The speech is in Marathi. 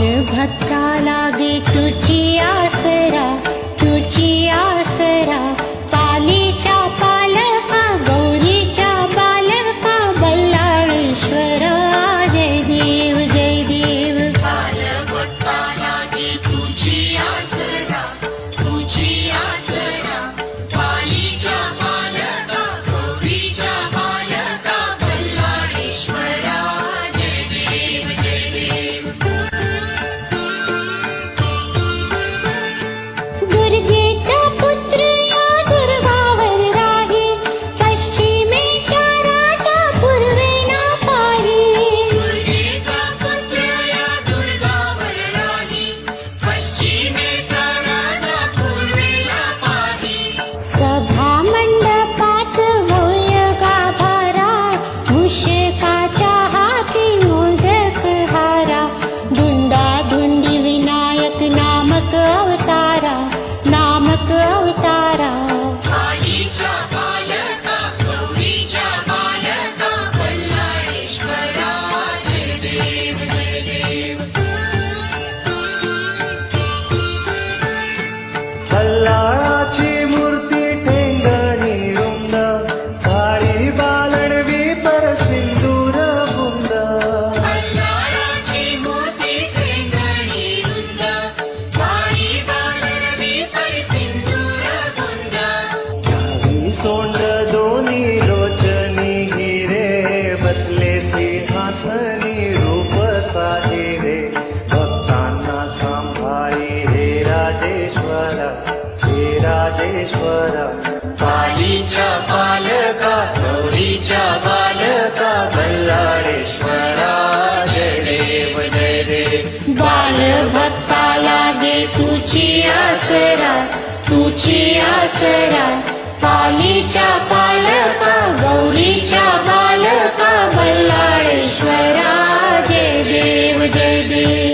भक्ता लागे तुझी आसरा, तुझी आसरा. पालीच्या पालका, गौरीच्या बालका, बल्लाळेश्वरा. जय देव जय देव. बालभक्ता लागे तुझी आसरा, तुझी आसरा. पालीच्या बालका, गौरीच्या बालका, बल्लाळेश्वरा. जय देव जय देव. दुर्गेचा पुत्र या दुर्गावर राही, पश्चिमेच्या राजा पूर्वेला पाही. दुर्गेचा पुत्र या दुर्गावर राही, पश्चिमेचा राजा पूर्वेला पाही. सभा मंडपात होय गाभारा, मूषकाच्या हाती मोदक हारा. धुंदा धुंदी विनायक नामक अवतारा, नामक अवतारा. पालीच्या बालका, गौरीच्या बालका, बल्लाळेश्वरा. जय देव जय देव. बल्लाळाची मूर्ती ठेंगणी रुंद, काळी बालणवी पर सिंदूर बुंद. बल्लाळाची मूर्ती ठेंगणी रुंद, काळी बालरवी पर सिंदूर बुंद. यावी सोंड दोन्ही लोचनी हिरे, बसले सिंहासनी रूप साहिरे. भक्तांना सांभाळी हे राजेश्वरा, हे राजेश्वरा. पालीच्या बालका, गौरीच्या बालका, बल्लाळेश्वरा. जय देव जय देव. बालभक्ता लागे तुझी आसरा, तुझी आसरा. पालीच्या पालका, गौरीच्या बालका, बल्लाळेश्वरा. जय देव जय देव.